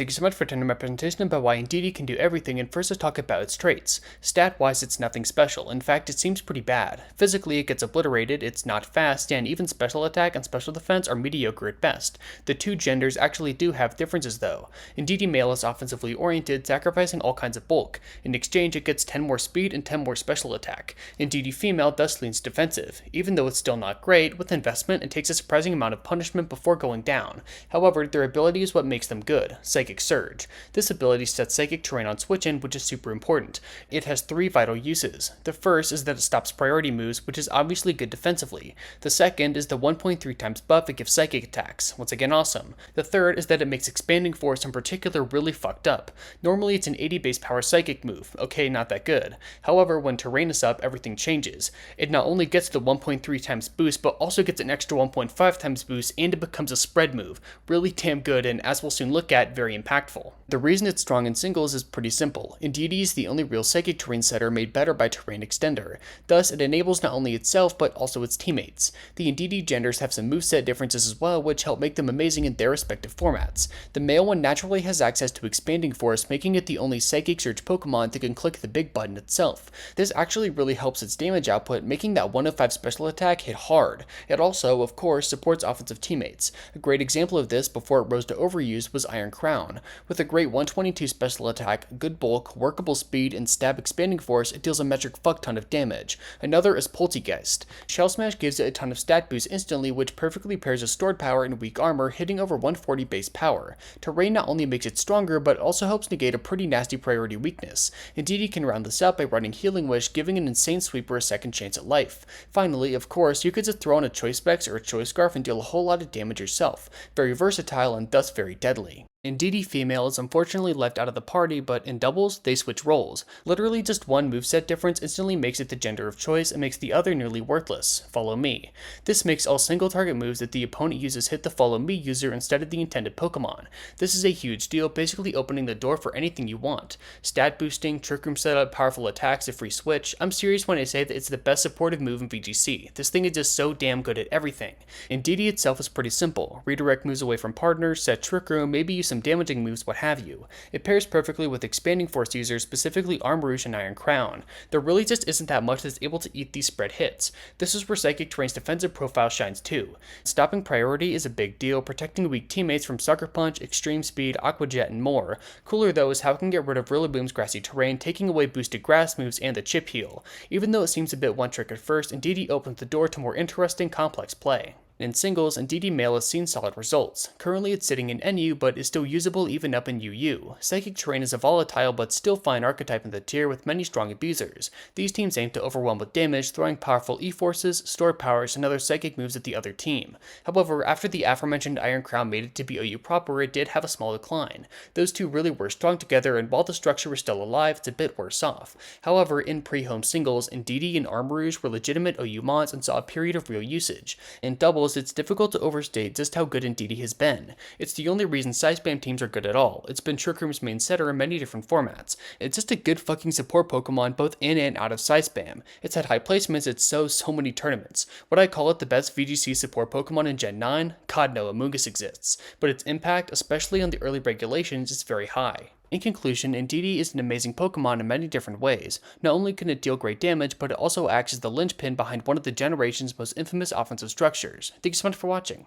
Thank you so much for attending my presentation about why Indeedee can do everything, and first let's talk about its traits. Stat-wise, it's nothing special. In fact, it seems pretty bad. Physically, it gets obliterated, it's not fast, and even special attack and special defense are mediocre at best. The two genders actually do have differences though. Indeedee male is offensively oriented, sacrificing all kinds of bulk. In exchange, it gets 10 more speed and 10 more special attack. Indeedee female thus leans defensive. Even though it's still not great, with investment, it takes a surprising amount of punishment before going down. However, their ability is what makes them good. Psychic Surge. This ability sets Psychic Terrain on switch-in, which is super important. It has 3 vital uses. The first is that it stops priority moves, which is obviously good defensively. The second is the 1.3 times buff it gives psychic attacks, once again awesome. The third is that it makes Expanding Force in particular really fucked up. Normally it's an 80 base power psychic move, okay, not that good. However, when terrain is up, everything changes. It not only gets the 1.3 times boost, but also gets an extra 1.5 times boost, and it becomes a spread move. Really damn good, and as we'll soon look at, very impactful. The reason it's strong in singles is pretty simple. Indeedee is the only real psychic terrain setter made better by Terrain Extender. Thus, it enables not only itself, but also its teammates. The Indeedee genders have some moveset differences as well, which help make them amazing in their respective formats. The male one naturally has access to Expanding Force, making it the only Psychic Surge Pokemon that can click the big button itself. This actually really helps its damage output, making that 1 of 5 special attack hit hard. It also, of course, supports offensive teammates. A great example of this before it rose to overuse was Iron Crown. With a great 122 special attack, good bulk, workable speed, and stab Expanding Force, it deals a metric fuck ton of damage. Another is Poltergeist. Shell Smash gives it a ton of stat boost instantly, which perfectly pairs with stored power and weak armor, hitting over 140 base power. Terrain not only makes it stronger, but also helps negate a pretty nasty priority weakness. Indeedee can round this out by running Healing Wish, giving an insane sweeper a second chance at life. Finally, of course, you could just throw in a Choice Specs or a Choice Scarf and deal a whole lot of damage yourself. Very versatile and thus very deadly. Indeedee female is unfortunately left out of the party, but in doubles, they switch roles. Literally just one moveset difference instantly makes it the gender of choice and makes the other nearly worthless. Follow me. This makes all single target moves that the opponent uses hit the follow me user instead of the intended Pokemon. This is a huge deal, basically opening the door for anything you want. Stat boosting, trick room setup, powerful attacks, a free switch. I'm serious when I say that it's the best supportive move in VGC. This thing is just so damn good at everything. Indeedee itself is pretty simple. Redirect moves away from partners, set trick room, maybe use some damaging moves, what have you. It pairs perfectly with Expanding Force users, specifically Armarouge and Iron Crown. There really just isn't that much that's able to eat these spread hits. This is where Psychic Terrain's defensive profile shines too. Stopping priority is a big deal, protecting weak teammates from Sucker Punch, Extreme Speed, Aqua Jet, and more. Cooler though is how it can get rid of Rillaboom's grassy terrain, taking away boosted grass moves and the chip heal. Even though it seems a bit one trick at first, Indeedee opens the door to more interesting, complex play. In singles, Indeedee male has seen solid results. Currently it's sitting in NU, but is still usable even up in UU. Psychic Terrain is a volatile but still fine archetype in the tier with many strong abusers. These teams aim to overwhelm with damage, throwing powerful E-Forces, stored powers, and other psychic moves at the other team. However, after the aforementioned Iron Crown made it to be OU proper, it did have a small decline. Those two really were strong together, and while the structure was still alive, it's a bit worse off. However, in pre-home singles, Indeedee and Armarouge were legitimate OU mods and saw a period of real usage. In doubles, it's difficult to overstate just how good Indeedee has been. It's the only reason side spam teams are good at all. It's been Trick Room's main setter in many different formats. It's just a good fucking support Pokemon both in and out of side spam. It's had high placements at so many tournaments. Would I call it the best VGC support Pokemon in Gen 9? God no, Amoonguss exists. But its impact, especially on the early regulations, is very high. In conclusion, Indeedee is an amazing Pokemon in many different ways. Not only can it deal great damage, but it also acts as the linchpin behind one of the generation's most infamous offensive structures. Thank you so much for watching.